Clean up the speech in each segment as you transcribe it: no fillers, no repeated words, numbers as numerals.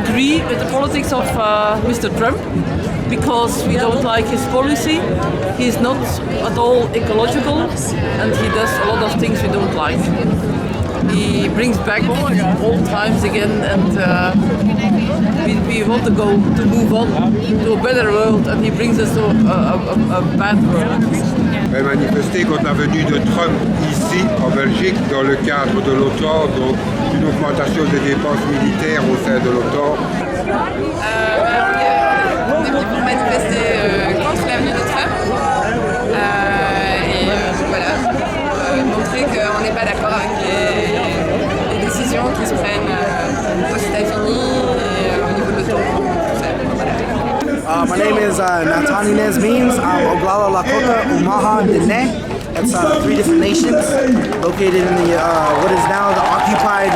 agree with the politics of Mr. Trump because we don't like his policy. He's not at all ecological and he does a lot of things we don't like. He brings back old times again and we want to move on to a better world and he brings us to a bad world. On va manifester contre la venue de Trump ici en Belgique dans le cadre de l'OTAN, donc une augmentation des dépenses militaires au sein de l'OTAN. On est venu pour manifester contre la venue de Trump et voilà, montrer qu'on n'est pas d'accord avec les décisions qui se prennent aux États-Unis et au niveau de l'OTAN. My name is Natani Nesmeans. I'm Oglala Lakota Umaha Dene. That's 3 different nations located in the what is now the occupied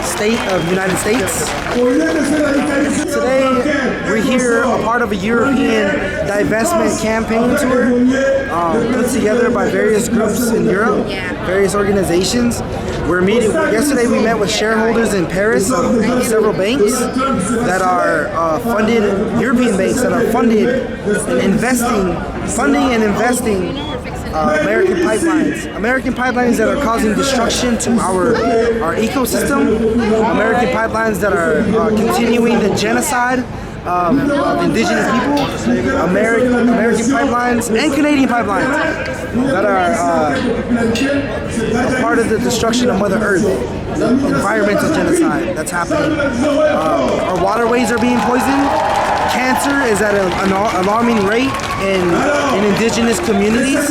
state of the United States. Today we're here a part of a European divestment campaign tour put together by various groups in Europe, various organizations. We're meeting. Yesterday we met with shareholders in Paris of several banks that are funded, European banks that are funding and investing American pipelines that are causing destruction to our ecosystem, American pipelines that are continuing the genocide of indigenous people, American pipelines and Canadian pipelines that are a part of the destruction of Mother Earth, the environmental genocide that's happening. Our waterways are being poisoned. Cancer is at an alarming rate in indigenous communities.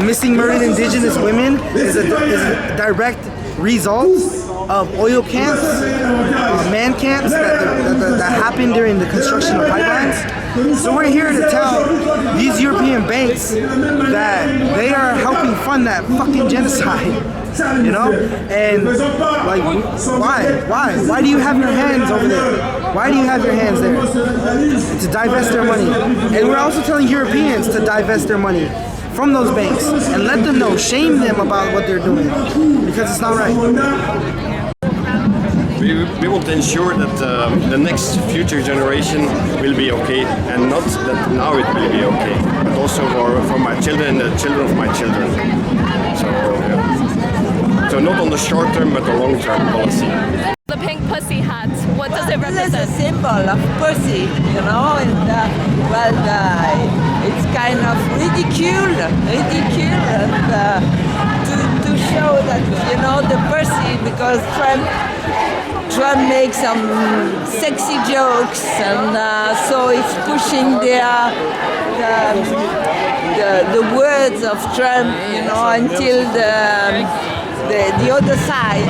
Missing murdered indigenous women is a direct result of oil camps, man camps that happened during the construction of pipelines. So we're here to tell these European banks that they are helping fund that fucking genocide. You know? And like, why do you have your hands over there? Why do you have your hands there? To divest their money. And we're also telling Europeans to divest their money from those banks and let them know, shame them about what they're doing because it's not right. We want to ensure that the next future generation will be okay, and not that now it will be okay, but also for my children and the children of my children. So not on the short term, but the long term policy. The pink pussy hat, what does it represent? This is a symbol of pussy, you know, and it's kind of ridicule to show that, you know, the pussy, because Trump makes some sexy jokes, and so it's pushing the words of Trump, you know, until the other side.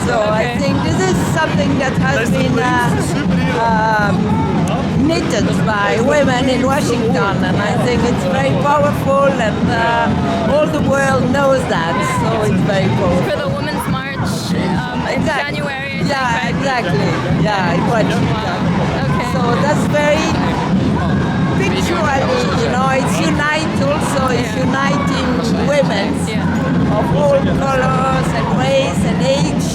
So I think this is something that has been knitted by women in Washington, and I think it's very powerful, and all the world knows that, so it's very powerful. For the Women's March in January? Yeah, exactly. Yeah, in Washington. Okay. So that's very pictorially, you know, it's uniting women of all colors and race and age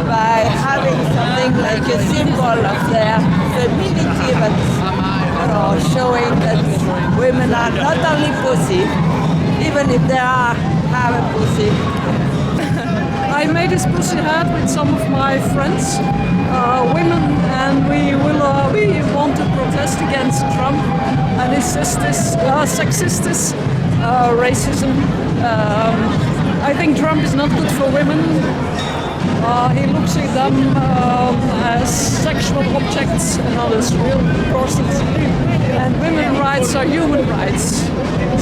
by having something like a symbol of their femininity, but, you know, showing that women are not only pussy, even if they have a pussy. I made this pussy hat with some of my friends, women, and we want to protest against Trump and his sexist racism. I think Trump is not good for women. He looks at them as sexual objects and not as real persons. And women's rights are human rights.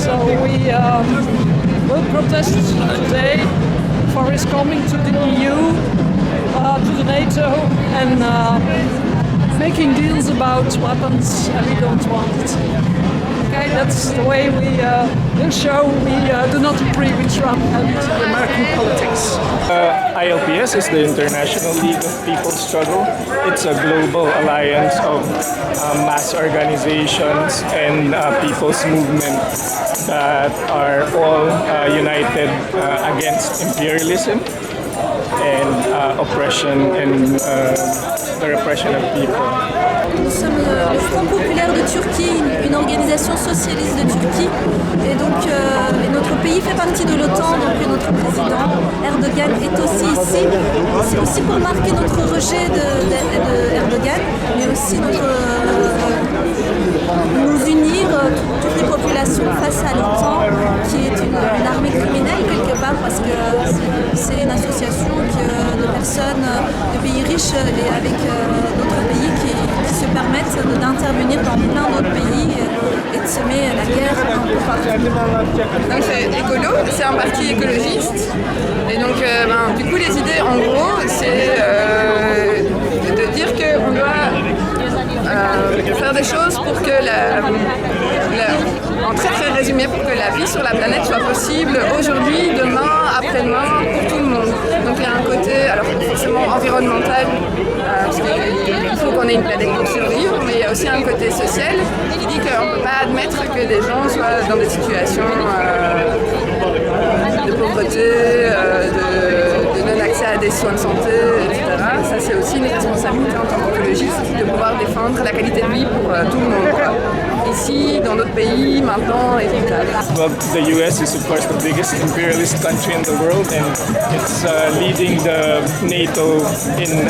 So we will protest today for his coming to the EU, to the NATO, and making deals about weapons, and we don't want it. Okay, that's the way we will show we do not agree with Trump and American politics. ILPS is the International League of People's Struggle. It's a global alliance of mass organizations and people's movements that are all united against imperialism. and oppression and the repression of people. Nous sommes le Front Populaire de Turquie, une organisation socialiste de Turquie. Et donc notre pays fait partie de l'OTAN, donc notre président Erdogan est aussi ici. C'est aussi pour marquer notre rejet de Erdogan, mais aussi nous unir toutes les populations face à l'OTAN, qui est une armée criminelle quelque part, parce que c'est une association de personnes de pays riches et avec d'autres pays qui se permettent d'intervenir dans plein d'autres pays et de semer la guerre un peu partout. Donc c'est écolo, c'est un parti écologiste. Et donc du coup les idées en gros c'est de dire qu'on doit faire des choses pour que en très très résumé, pour que la vie sur la planète soit possible aujourd'hui, demain, après-demain, pour tout le monde. Donc il y a un côté, alors forcément environnemental, parce qu'il faut qu'on ait une planète pour survivre, mais il y a aussi un côté social qui dit qu'on ne peut pas admettre que des gens soient dans des situations de pauvreté, de non-accès à des soins de santé, etc. Ça c'est aussi une responsabilité en tant qu'écologiste de pouvoir défendre la qualité de vie pour tout le monde. Ici, dans notre pays, maintenant et plus tard. Well, the US is of course the biggest imperialist country in the world, and it's leading the NATO in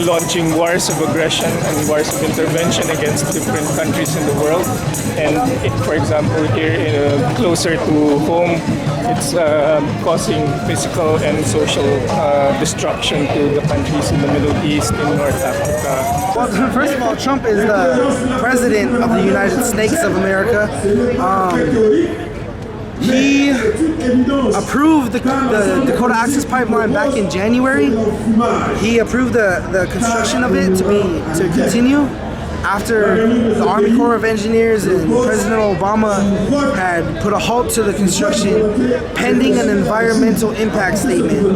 launching wars of aggression and wars of intervention against different countries in the world. And for example, here closer to home, it's causing physical and social destruction to the countries in the Middle East, in North Africa. Well, first of all, Trump is the president of the United States of America. He approved the Dakota Access Pipeline back in January. He approved the construction of it to continue after the Army Corps of Engineers and President Obama had put a halt to the construction pending an environmental impact statement.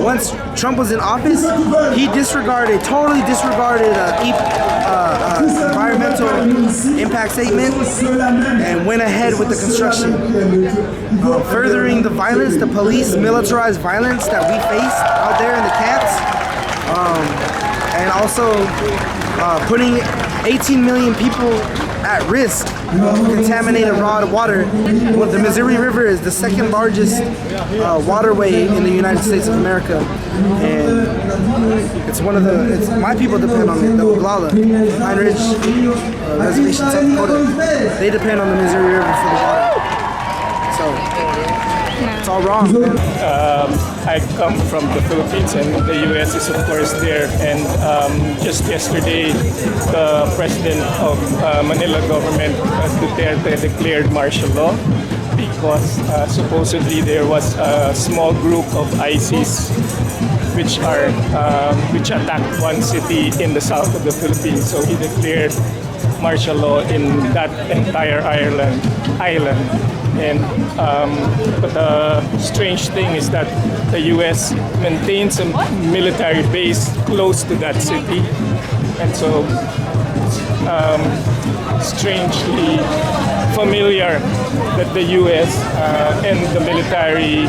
Once Trump was in office, he totally disregarded environmental impact statement and went ahead with the construction, furthering the violence, the police militarized violence that we face out there in the camps, and also putting 18 million people at risk of contaminated raw water. Well, the Missouri River is the second largest waterway in the United States of America, and it's my people depend on it. The Oglala, Pine Ridge Reservation, South Dakota, they depend on the Missouri River for the water. So it's all wrong, man. I come from the Philippines, and the US is of course there. And just yesterday, the president of Manila government, Duterte, declared martial law because supposedly there was a small group of ISIS which attacked one city in the south of the Philippines. So he declared martial law in that entire island. And but the strange thing is that the U.S. maintains a military base close to that city, and so strangely familiar that the U.S. and the military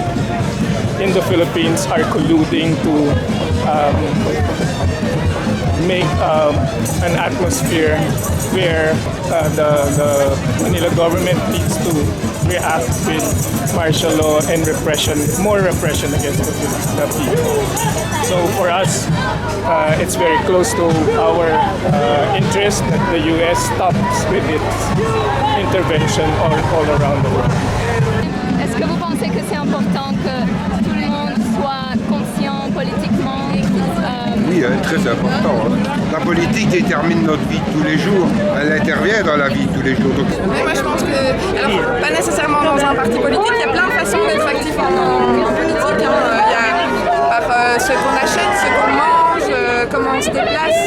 in the Philippines are colluding to make an atmosphere where the Manila government needs to react with martial law and more repression against the people. So for us, it's very close to our interest that the U.S. stops with its intervention all around the world. Est-ce que vous pensez que c'est important que tout le monde soit conscient politiquement? Oui, très important. La politique détermine notre vie de tous les jours. Elle intervient dans la vie de tous les jours. Mais moi je pense que, alors pas nécessairement dans un parti politique, il y a plein de façons d'être actif en politique. Il y a par ce qu'on achète, ce qu'on mange, comment on se déplace,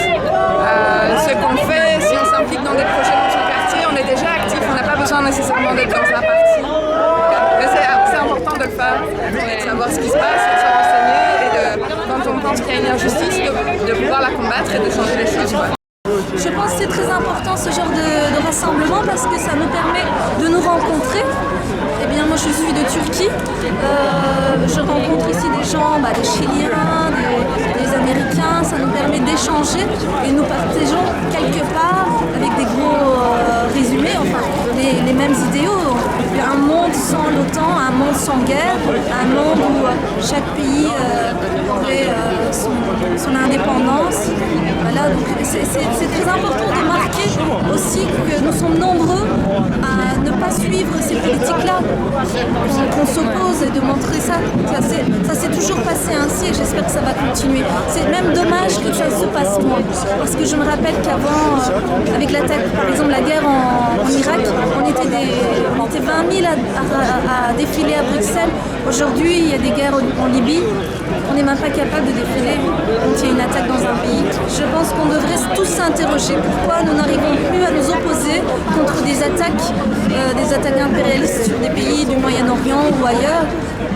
ce qu'on fait, si on s'implique dans des projets dans son quartier, on est déjà actif, on n'a pas besoin nécessairement d'être dans un parti. Mais c'est important de le faire, de savoir ce qui se passe, de se renseigner et quand on pense qu'il y a une injustice, de pouvoir la combattre et de changer les choses. je pense que c'est très important ce genre de rassemblement parce que ça nous permet de nous rencontrer. Eh bien, moi je suis de Turquie. Je rencontre ici des gens, des Chiliens, des Américains. Ça nous permet d'échanger et nous partageons quelque part avec des gros résumés, enfin les mêmes idéaux. Un monde sans l'OTAN, un monde sans guerre, un monde où chaque pays aurait son indépendance. Voilà, donc c'est très important de marquer aussi que nous sommes nombreux à ne pas suivre ces politiques-là, qu'on s'oppose et de montrer ça. Ça s'est toujours passé ainsi et j'espère que ça va continuer. C'est même dommage que ça se passe moins, parce que je me rappelle qu'avant, avec l'attaque, par exemple la guerre en Irak, on était 20 000 à défiler à Bruxelles. Aujourd'hui, il y a des guerres en Libye. On n'est même pas capable de défiler quand il y a une attaque dans un pays. Je pense qu'on devrait tous s'interroger pourquoi nous n'arrivons plus à nous opposer contre des attaques impérialistes sur des pays du Moyen-Orient ou ailleurs.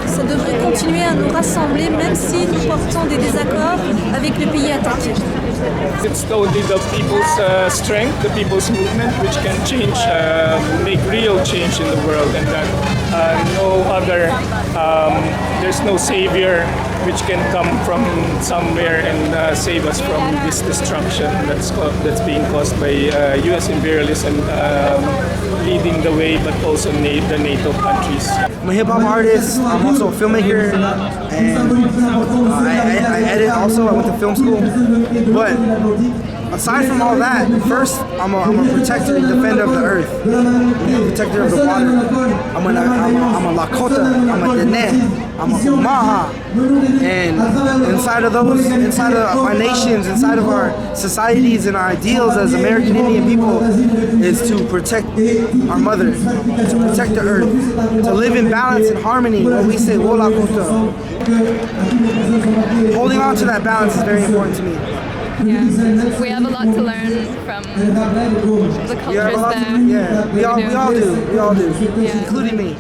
Ça devrait continuer à nous rassembler même si nous portons des désaccords avec les pays attaqués. It's only the people's strength, the people's movement, which can change, make real change in the world, and that no other, there's no savior which can come from somewhere and save us from this destruction that's being caused by U.S. imperialism leading the way, but also the NATO countries. I'm a hip-hop artist, I'm also a filmmaker, and I edit also, I went to film school. But aside from all that, first, I'm a protector and defender of the earth. I'm a protector of the water. I'm a Lakota, I'm a Dene, I'm a Umaha. And inside of our nations, inside of our societies and our ideals as American Indian people is to protect our mother, to protect the earth, to live in balance and harmony. When we say Wola Kota, holding on to that balance is very important to me. Yeah, we have a lot to learn from the cultures there. We all do, Yeah. including me.